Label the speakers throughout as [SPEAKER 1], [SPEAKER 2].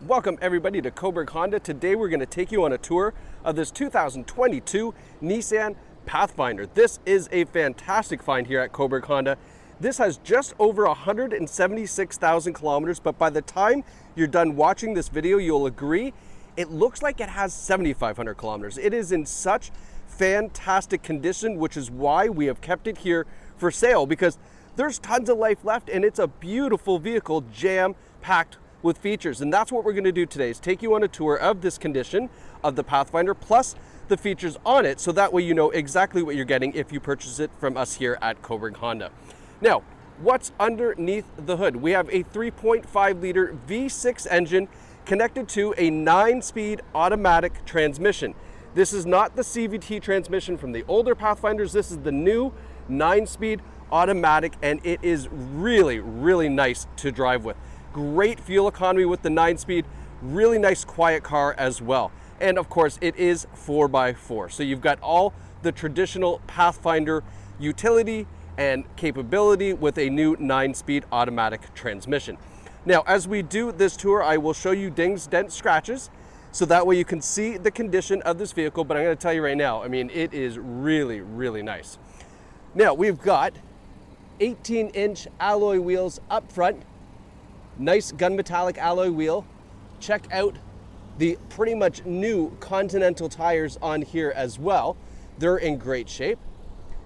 [SPEAKER 1] Welcome everybody to Cobourg Honda. Today we're going to take you on a tour of this 2022 Nissan Pathfinder. This is a fantastic find here at Cobourg Honda. This has just over 176,000 kilometers, but by the time you're done watching this video, you'll agree it looks like it has 7,500 kilometers. It is in such fantastic condition, which is why we have kept it here for sale, because there's tons of life left and it's a beautiful vehicle, jam-packed with features. And that's what we're going to do today, is take you on a tour of this condition of the Pathfinder plus the features on it, so that way you know exactly what you're getting if you purchase it from us here at Cobourg Honda. Now, what's underneath the hood? We have a 3.5 liter V6 engine connected to a 9-speed automatic transmission. This is not the CVT transmission from the older Pathfinders. This is the new 9-speed automatic, and it is really, really nice to drive with. Great fuel economy with the 9-speed, really nice quiet car as well. And of course it is 4x4. So you've got all the traditional Pathfinder utility and capability with a new 9-speed automatic transmission. Now, as we do this tour, I will show you dings, dents, scratches, so that way you can see the condition of this vehicle. But I'm going to tell you right now, I mean, it is really, really nice. Now, we've got 18-inch alloy wheels up front. Nice gunmetallic alloy wheel. Check out the pretty much new Continental tires on here as well. They're in great shape.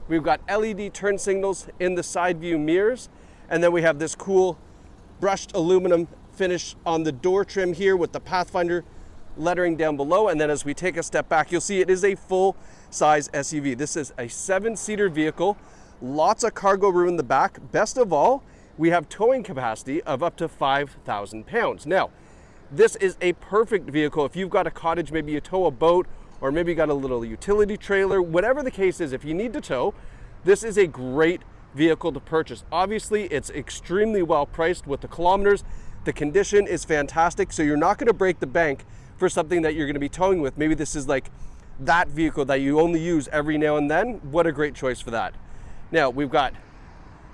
[SPEAKER 1] We've got LED turn signals in the side view mirrors. And then we have this cool brushed aluminum finish on the door trim here with the Pathfinder lettering down below. And then as we take a step back, you'll see it is a full-size SUV. This is a 7-seater vehicle. Lots of cargo room in the back. Best of all, we have towing capacity of up to 5,000 pounds. Now, this is a perfect vehicle if you've got a cottage, maybe you tow a boat, or maybe you got a little utility trailer, whatever the case is. If you need to tow, this is a great vehicle to purchase. Obviously, it's extremely well priced with the kilometers. The condition is fantastic, so you're not going to break the bank for something that you're going to be towing with. Maybe this is like that vehicle that you only use every now and then. What a great choice for that. Now, we've got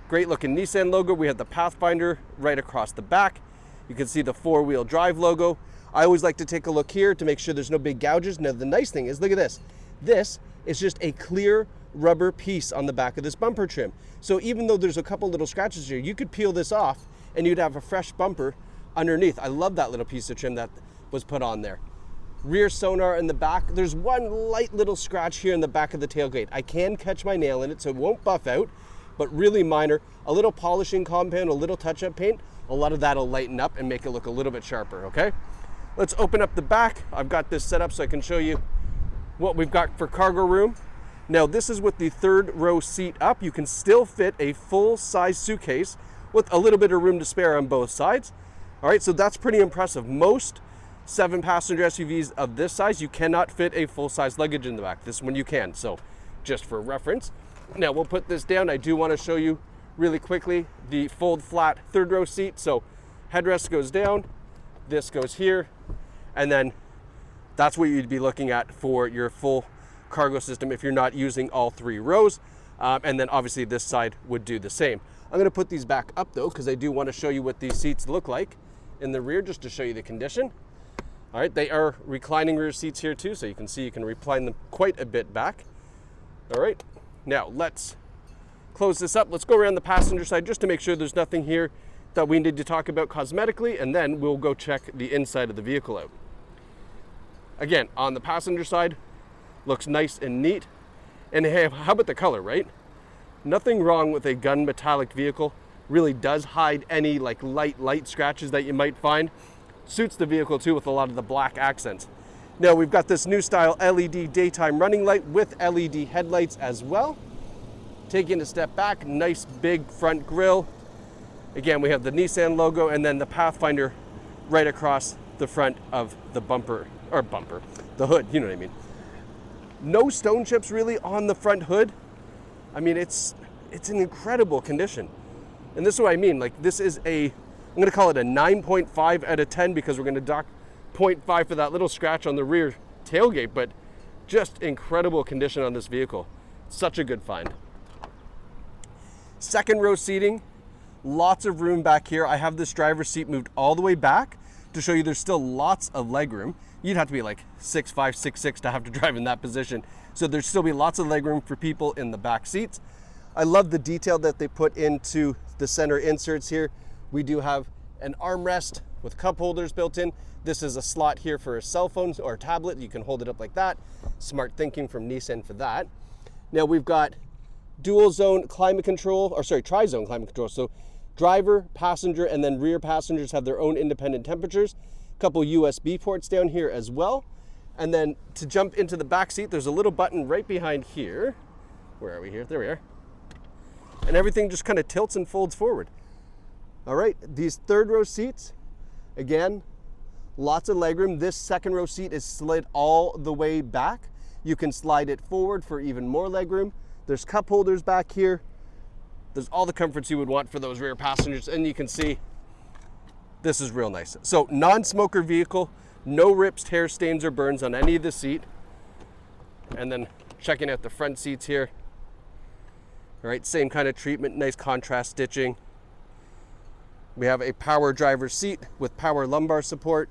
[SPEAKER 1] great looking Nissan logo. We have the Pathfinder right across the back. You can see the 4-wheel drive logo. I always like to take a look here to make sure there's no big gouges. Now, the nice thing is, look at this. This is just a clear rubber piece on the back of this bumper trim. So even though there's a couple little scratches here, you could peel this off and you'd have a fresh bumper underneath. I love that little piece of trim that was put on there. Rear sonar in the back. There's one light little scratch here in the back of the tailgate. I can catch my nail in it, so it won't buff out, but really minor. A little polishing compound, a little touch-up paint, a lot of that will lighten up and make it look a little bit sharper, okay? Let's open up the back. I've got this set up so I can show you what we've got for cargo room. Now, this is with the 3rd row seat up. You can still fit a full-size suitcase with a little bit of room to spare on both sides. All right, so that's pretty impressive. Most 7-passenger SUVs of this size, you cannot fit a full-size luggage in the back. This one you can, so just for reference. Now, we'll put this down. I do want to show you really quickly the fold flat 3rd row seat. So headrest goes down, this goes here, and then that's what you'd be looking at for your full cargo system if you're not using all 3 rows. And then obviously this side would do the same. I'm going to put these back up though, because I do want to show you what these seats look like in the rear, just to show you the condition. All right, they are reclining rear seats here too, so you can see you can recline them quite a bit back. All right, now let's close this up. Let's go around the passenger side just to make sure there's nothing here that we need to talk about cosmetically, and then we'll go check the inside of the vehicle out. Again, on the passenger side, looks nice and neat. And hey, how about the color, right? Nothing wrong with a gunmetallic vehicle. Really does hide any like light scratches that you might find. Suits the vehicle too with a lot of the black accents. Now, we've got this new style LED daytime running light with LED headlights as well. Taking a step back, nice big front grille. Again, we have the Nissan logo and then the Pathfinder right across the front of the the hood, you know what I mean. No stone chips really on the front hood. I mean, it's an incredible condition. And this is what I mean, like this is I'm gonna call it a 9.5 out of 10 because we're gonna dock 0.5 for that little scratch on the rear tailgate, but just incredible condition on this vehicle. Such a good find. 2nd row seating, lots of room back here. I have this driver's seat moved all the way back to show you there's still lots of legroom. You'd have to be like 6'5", 6'6" to have to drive in that position. So there'd still be lots of legroom for people in the back seats. I love the detail that they put into the center inserts here. We do have an armrest with cup holders built in. This is a slot here for a cell phone or a tablet. You can hold it up like that. Smart thinking from Nissan for that. Now we've got dual zone climate control, or sorry, tri-zone climate control. So driver, passenger, and then rear passengers have their own independent temperatures. A couple USB ports down here as well. And then to jump into the back seat, there's a little button right behind here. Where are we here? There we are. And everything just kind of tilts and folds forward. All right, these third row seats, again, lots of legroom. This second row seat is slid all the way back. You can slide it forward for even more legroom. There's cup holders back here. There's all the comforts you would want for those rear passengers. And you can see this is real nice. So non-smoker vehicle, no rips, tears, stains, or burns on any of the seat. And then checking out the front seats here. All right, same kind of treatment, nice contrast stitching. We have a power driver's seat with power lumbar support.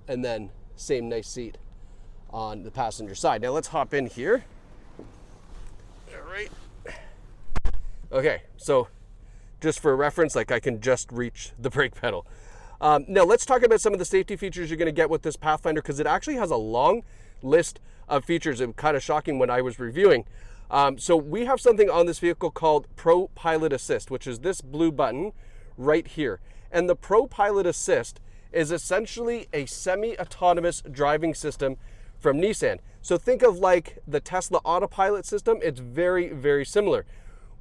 [SPEAKER 1] And then same nice seat on the passenger side. Now let's hop in here. All right. Okay, so just for reference, like I can just reach the brake pedal. Now let's talk about some of the safety features you're going to get with this Pathfinder, because it actually has a long list of features. It was kind of shocking when I was reviewing. So we have something on this vehicle called Pro Pilot Assist, which is this blue button right here. And the Pro Pilot Assist is essentially a semi-autonomous driving system from Nissan. So think of like the Tesla autopilot system. It's very, very similar.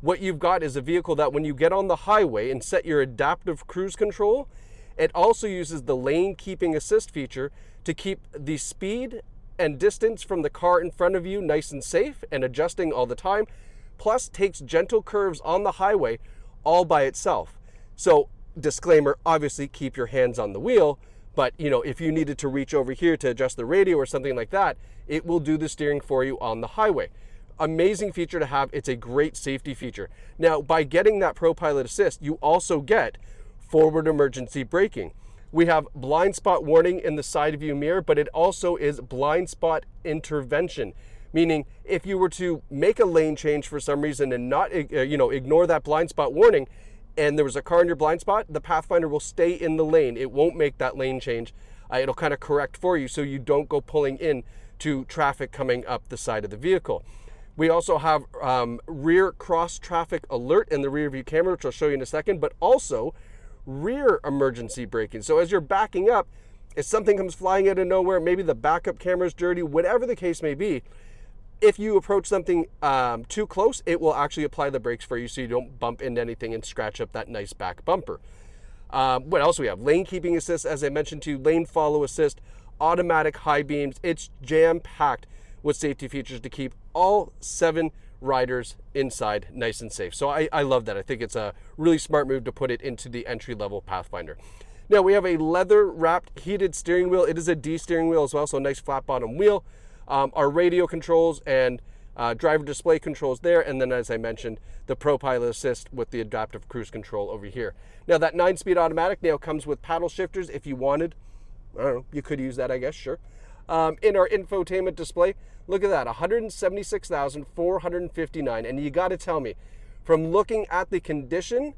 [SPEAKER 1] What you've got is a vehicle that when you get on the highway and set your adaptive cruise control, it also uses the lane keeping assist feature to keep the speed and distance from the car in front of you nice and safe and adjusting all the time, plus takes gentle curves on the highway all by itself. So disclaimer, obviously keep your hands on the wheel, but you know, if you needed to reach over here to adjust the radio or something like that, it will do the steering for you on the highway. Amazing feature to have. It's a great safety feature. Now, by getting that Pro Pilot Assist, you also get forward emergency braking. We have blind spot warning in the side view mirror, but it also is blind spot intervention, meaning if you were to make a lane change for some reason and not ignore that blind spot warning, and there was a car in your blind spot, the Pathfinder will stay in the lane. It won't make that lane change. It'll kind of correct for you so you don't go pulling in to traffic coming up the side of the vehicle. We also have rear cross traffic alert in the rear view camera, which I'll show you in a second, but also rear emergency braking. So as you're backing up, if something comes flying out of nowhere, maybe the backup camera is dirty, whatever the case may be, if you approach something too close, it will actually apply the brakes for you so you don't bump into anything and scratch up that nice back bumper. What else do we have? Lane keeping assist, as I mentioned to you, lane follow assist, automatic high beams. It's jam-packed with safety features to keep all 7 riders inside nice and safe. So I love that. I think it's a really smart move to put it into the entry-level Pathfinder. Now we have a leather-wrapped heated steering wheel. It is a D steering wheel as well, so a nice flat-bottom wheel. Our radio controls and driver display controls there, and then as I mentioned, the Pro Pilot Assist with the adaptive cruise control over here. Now that 9-speed automatic now comes with paddle shifters if you wanted. I don't know, you could use that, I guess, sure. In our infotainment display, look at that, 176,459, and you got to tell me, from looking at the condition,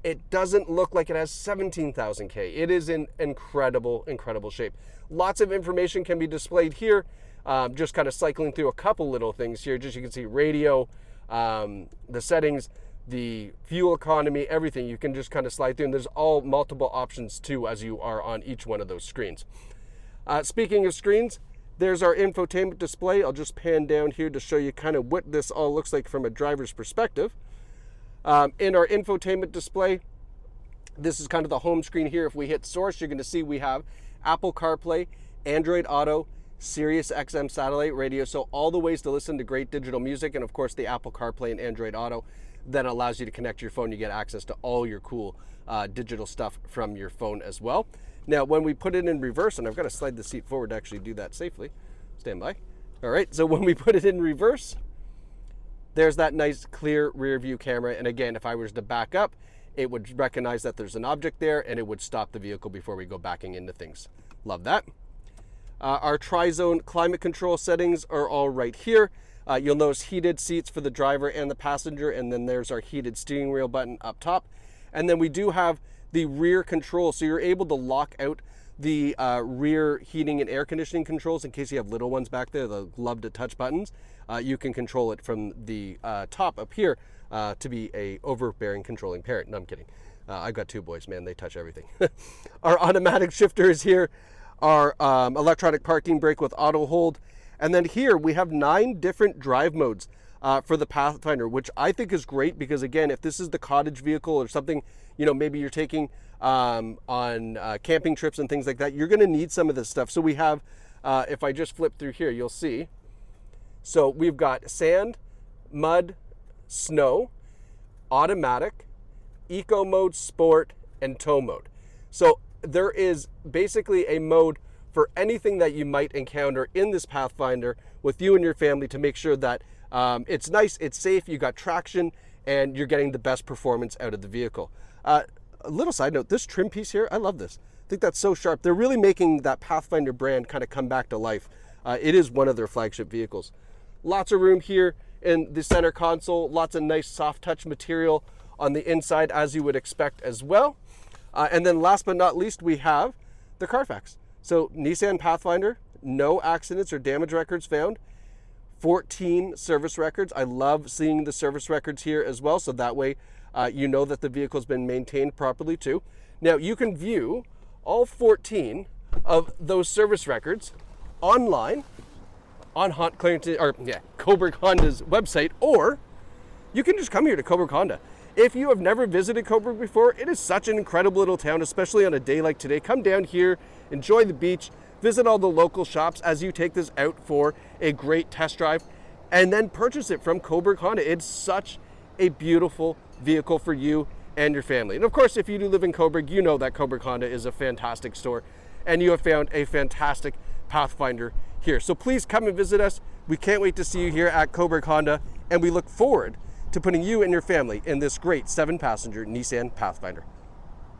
[SPEAKER 1] it doesn't look like it has 17,000 K. It is in incredible, incredible shape. Lots of information can be displayed here. Just kind of cycling through a couple little things here. Just you can see radio, the settings, the fuel economy, everything. You can just kind of slide through, and there's all multiple options too as you are on each one of those screens. Speaking of screens, there's our infotainment display. I'll just pan down here to show you kind of what this all looks like from a driver's perspective. In our infotainment display, this is kind of the home screen here. If we hit source, you're going to see we have Apple CarPlay, Android Auto, Sirius XM satellite radio, so all the ways to listen to great digital music, and of course the Apple CarPlay and Android Auto then allows you to connect your phone. You get access to all your cool digital stuff from your phone as well. Now when we put it in reverse, and I've got to slide the seat forward to actually do that safely, stand by. All right, so when we put it in reverse, there's that nice clear rear view camera, and again, if I was to back up, it would recognize that there's an object there and it would stop the vehicle before we go backing into things. Love that. Our tri-zone climate control settings are all right here. You'll notice heated seats for the driver and the passenger, and then there's our heated steering wheel button up top. And then we do have the rear control, so you're able to lock out the rear heating and air conditioning controls in case you have little ones back there that love to touch buttons. You can control it from the top up here to be a overbearing controlling parent. No, I'm kidding. I've got 2 boys, man, they touch everything. Our automatic shifter is here. Our electronic parking brake with auto hold. And then here we have 9 different drive modes for the Pathfinder, which I think is great because, again, if this is the cottage vehicle or something, you know, maybe you're taking on camping trips and things like that, you're going to need some of this stuff. So we have, if I just flip through here, you'll see. So we've got sand, mud, snow, automatic, eco mode, sport, and tow mode. So there is basically a mode for anything that you might encounter in this Pathfinder with you and your family to make sure that it's nice, it's safe, you got traction, and you're getting the best performance out of the vehicle. A little side note, this trim piece here, I love this. I think that's so sharp. They're really making that Pathfinder brand kind of come back to life. It is one of their flagship vehicles. Lots of room here in the center console, lots of nice soft touch material on the inside as you would expect as well. And then last but not least, we have the Carfax. So Nissan Pathfinder, no accidents or damage records found, 14 service records. I love seeing the service records here as well, so that way you know that the vehicle's been maintained properly too. Now you can view all 14 of those service records online on Cobourg Honda's website, or you can just come here to Cobourg Honda. If you have never visited Cobourg before, it is such an incredible little town, especially on a day like today. Come down here, enjoy the beach, visit all the local shops as you take this out for a great test drive, and then purchase it from Cobourg Honda. It's such a beautiful vehicle for you and your family. And of course, if you do live in Cobourg, you know that Cobourg Honda is a fantastic store, and you have found a fantastic Pathfinder here. So please come and visit us. We can't wait to see you here at Cobourg Honda, and we look forward to putting you and your family in this great 7-passenger Nissan Pathfinder.